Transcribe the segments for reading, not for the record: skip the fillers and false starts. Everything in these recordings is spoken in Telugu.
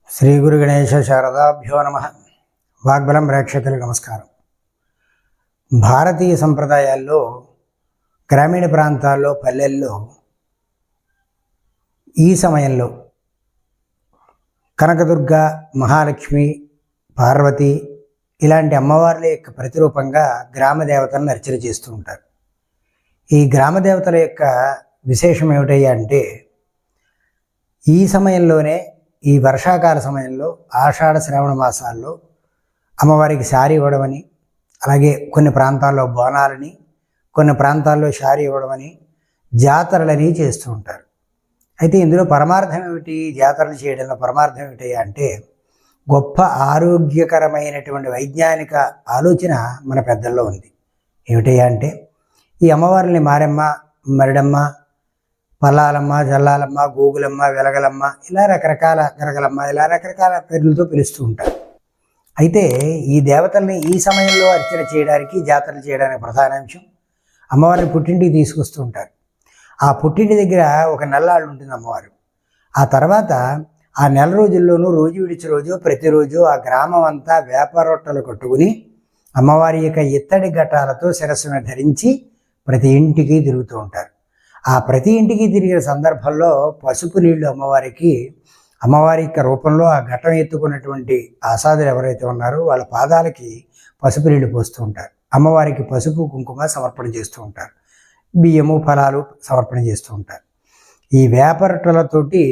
శ్రీ గురు గణేశ శారదాభ్యో నమ. వాగ్బలం ప్రేక్షకులకు నమస్కారం. భారతీయ సంప్రదాయాల్లో గ్రామీణ ప్రాంతాల్లో పల్లెల్లో ఈ సమయంలో కనకదుర్గ, మహాలక్ష్మి, పార్వతి ఇలాంటి అమ్మవార్ల యొక్క ప్రతిరూపంగా గ్రామ దేవతలను అర్చన చేస్తూ ఉంటారు. ఈ గ్రామ దేవతల యొక్క విశేషం ఏమిటయ్యా అంటే, ఈ సమయంలోనే ఈ వర్షాకాల సమయంలో ఆషాఢ శ్రావణ మాసాల్లో అమ్మవారికి శారీ ఇవ్వడమని, అలాగే కొన్ని ప్రాంతాల్లో బోనాలని, కొన్ని ప్రాంతాల్లో శారీ ఇవ్వడమని, జాతరలని చేస్తూ ఉంటారు. అయితే ఇందులో పరమార్థం ఏమిటి? జాతరలు చేయడంలో పరమార్థం ఏమిటి అంటే, గొప్ప ఆరోగ్యకరమైనటువంటి వైజ్ఞానిక ఆలోచన మన పెద్దల్లో ఉంది. ఏమిటయ్యా అంటే, ఈ అమ్మవారిని మారెమ్మ, మరిడమ్మ, పల్లాలమ్మ, జల్లాలమ్మ, గోగులమ్మ, వెలగలమ్మ, ఇలా రకరకాల గరగలమ్మ, ఇలా రకరకాల పేర్లతో పిలుస్తూ ఉంటారు. అయితే ఈ దేవతల్ని ఈ సమయంలో అర్చన చేయడానికి, జాతరలు చేయడానికి ప్రధాన అంశం అమ్మవారిని పుట్టింటికి తీసుకొస్తూ ఉంటారు. ఆ పుట్టింటి దగ్గర ఒక నెల్లాళ్ళు ఉంటుంది అమ్మవారు. ఆ తర్వాత ఆ నెల రోజుల్లోనూ రోజు విడిచి రోజు ప్రతిరోజు ఆ గ్రామం అంతా వేప రొట్టెలు కట్టుకుని అమ్మవారి యొక్క ఇత్తడి ఘటాలతో శిరస్సును ధరించి ప్రతి ఇంటికి తిరుగుతూ ఉంటారు. ఆ ప్రతి ఇంటికి తిరిగిన సందర్భంలో పసుపు నీళ్లు అమ్మవారి యొక్క రూపంలో ఆ ఘటం ఎత్తుకున్నటువంటి ఆసాదులు ఎవరైతే ఉన్నారో వాళ్ళ పాదాలకి పసుపు నీళ్లు పోస్తూ ఉంటారు. అమ్మవారికి పసుపు కుంకుమ సమర్పణ చేస్తూ ఉంటారు. బియ్యము, ఫలాలు సమర్పణ చేస్తూ ఉంటారు. ఈ వేపరొట్టెలతోటి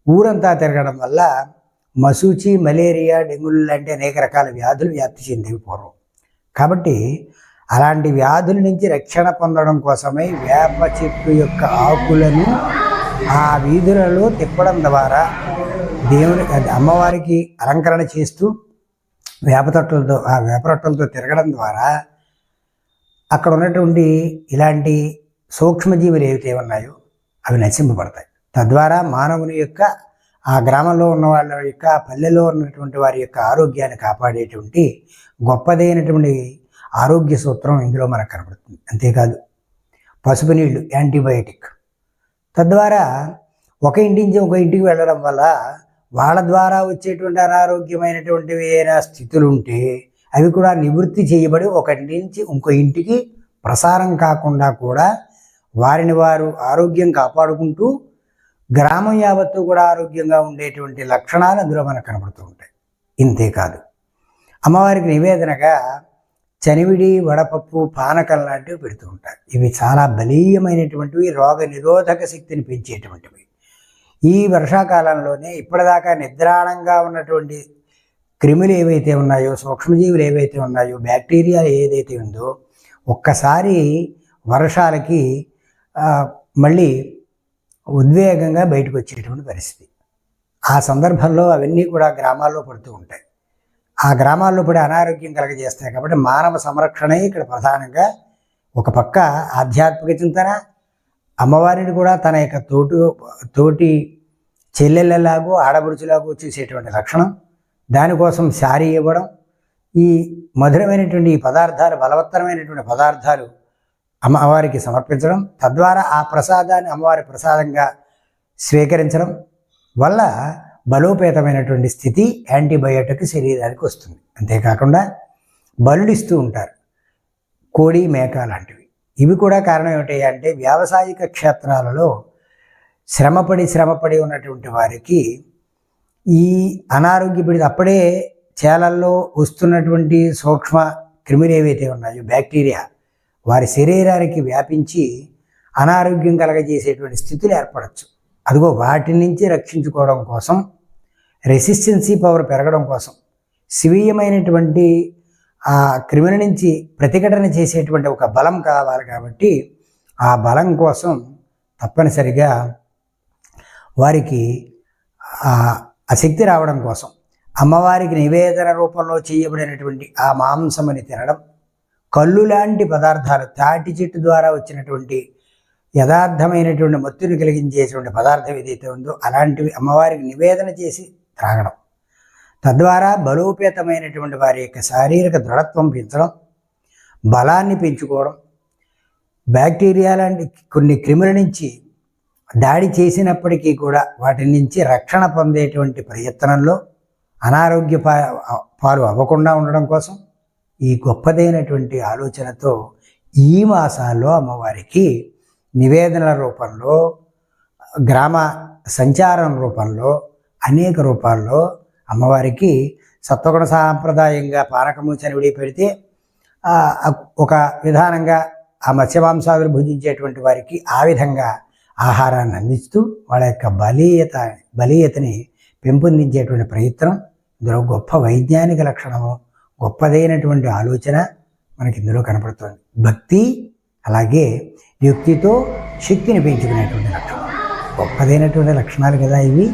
ఊరంతా తిరగడం వల్ల మసూచి, మలేరియా, డెంగ్యూ లాంటి అనేక రకాల వ్యాధులు వ్యాప్తి చెందేవి పూర్వం. కాబట్టి అలాంటి వ్యాధుల నుంచి రక్షణ పొందడం కోసమై వేప చెట్టు యొక్క ఆకులను ఆ వీధులలో తిప్పడం ద్వారా అమ్మవారికి అలంకరణ చేస్తూ వేపరొట్టెలతో తిరగడం ద్వారా అక్కడ ఉన్నటువంటి ఇలాంటి సూక్ష్మజీవులు ఏవైతే ఉన్నాయో అవి నశింపబడతాయి. తద్వారా మానవుని యొక్క, ఆ గ్రామంలో ఉన్న వాళ్ళ యొక్క, పల్లెలో ఉన్నటువంటి వారి యొక్క ఆరోగ్యాన్ని కాపాడేటువంటి గొప్పదైనటువంటి ఆరోగ్య సూత్రం ఇందులో మనకు కనబడుతుంది. అంతేకాదు పసుపు నీళ్లు యాంటీబయాటిక్. తద్వారా ఒక ఇంటి నుంచి ఒక ఇంటికి వెళ్ళడం వల్ల వాళ్ళ ద్వారా వచ్చేటువంటి అనారోగ్యమైనటువంటి ఏదైనా స్థితులు ఉంటే అవి కూడా నివృత్తి చేయబడి ఒక ఇంటి నుంచి ఇంకో ఇంటికి ప్రసారం కాకుండా కూడా వారిని వారు ఆరోగ్యం కాపాడుకుంటూ గ్రామం యావత్తు కూడా ఆరోగ్యంగా ఉండేటువంటి లక్షణాలు అందులో మనకు కనబడుతూ ఉంటాయి. ఇంతేకాదు అమ్మవారికి నివేదనగా చనివిడి, వడపప్పు, పానకం లాంటివి పెడుతూ ఉంటారు. ఇవి చాలా బలీయమైనటువంటివి, రోగ నిరోధక శక్తిని పెంచేటువంటివి. ఈ వర్షాకాలంలోనే ఇప్పటిదాకా నిద్రాణంగా ఉన్నటువంటి క్రిములు ఏవైతే ఉన్నాయో, సూక్ష్మజీవులు ఏవైతే ఉన్నాయో, బ్యాక్టీరియా ఏదైతే ఉందో ఒక్కసారి వర్షాలకి మళ్ళీ ఉద్వేగంగా బయటకు వచ్చేటువంటి పరిస్థితి. ఆ సందర్భంలో అవన్నీ కూడా గ్రామాల్లో పడుతూ ఉంటాయి. ఆ గ్రామాల్లో పడి అనారోగ్యం కలగజేస్తాయి. కాబట్టి మానవ సంరక్షణే ఇక్కడ ప్రధానంగా. ఒక పక్క ఆధ్యాత్మిక చింతన, అమ్మవారిని కూడా తన యొక్క తోటి చెల్లెళ్ళలాగో ఆడబడుచులాగో చూసేటువంటి లక్షణం, దానికోసం శారీ ఇవ్వడం, ఈ మధురమైనటువంటి ఈ పదార్థాలు, బలవత్తరమైనటువంటి పదార్థాలు అమ్మవారికి సమర్పించడం, తద్వారా ఆ ప్రసాదాన్ని అమ్మవారి ప్రసాదంగా స్వీకరించడం వల్ల బలోపేతమైనటువంటి స్థితి, యాంటీబయోటిక్ శరీరానికి వస్తుంది. అంతేకాకుండా బలులు ఇస్తూ ఉంటారు, కోడి, మేక లాంటివి. ఇవి కూడా కారణం ఏమిటి అంటే, వ్యావసాయిక క్షేత్రాలలో శ్రమపడి ఉన్నటువంటి వారికి ఈ అనారోగ్య పీడిత అప్పుడే చేలల్లో వస్తున్నటువంటి సూక్ష్మ క్రిములు ఏవైతే ఉన్నాయో, బ్యాక్టీరియా వారి శరీరానికి వ్యాపించి అనారోగ్యం కలగజేసేటువంటి స్థితులు ఏర్పడవచ్చు. అదిగో వాటి నుంచి రక్షించుకోవడం కోసం, రెసిస్టెన్సీ పవర్ పెరగడం కోసం, స్వీయమైనటువంటి ఆ క్రిముల నుంచి ప్రతిఘటన చేసేటువంటి ఒక బలం కావాలి. కాబట్టి ఆ బలం కోసం తప్పనిసరిగా వారికి ఆ శక్తి రావడం కోసం అమ్మవారికి నివేదన రూపంలో చేయబడినటువంటి ఆ మాంసమని తినడం, కళ్ళు లాంటి పదార్థాలు, తాటి చెట్టు ద్వారా వచ్చినటువంటి యథార్థమైనటువంటి మత్తుని కలిగించేటువంటి పదార్థం ఏదైతే ఉందో అలాంటివి అమ్మవారికి నివేదన చేసి త్రాగడం, తద్వారా బలోపేతమైనటువంటి వారి యొక్క శారీరక దృఢత్వం పెంచడం, బలాన్ని పెంచుకోవడం, బ్యాక్టీరియా లాంటి కొన్ని క్రిముల నుంచి దాడి చేసినప్పటికీ కూడా వాటి నుంచి రక్షణ పొందేటువంటి ప్రయత్నంలో అనారోగ్య పాలు అవ్వకుండా ఉండడం కోసం ఈ గొప్పదైనటువంటి ఆలోచనతో ఈ మాసాల్లో అమ్మవారికి నివేదనల రూపంలో, గ్రామ సంచారం రూపంలో, అనేక రూపాల్లో అమ్మవారికి సత్వగుణ సాంప్రదాయంగా పానకము చనివిడి పెడితే ఒక విధానంగా ఆ మత్స్యమాంసాదులు భుజించేటువంటి వారికి ఆ విధంగా ఆహారాన్ని అందిస్తూ వాళ్ళ యొక్క బలీయతని పెంపొందించేటువంటి ప్రయత్నం ఇందులో గొప్ప వైజ్ఞానిక లక్షణము, గొప్పదైనటువంటి ఆలోచన మనకి ఇందులో కనపడుతుంది. భక్తి అలాగే యుక్తితో శక్తిని పెంచుకునేటువంటి లక్షణం, గొప్పదైనటువంటి లక్షణాలు కదా ఇవి.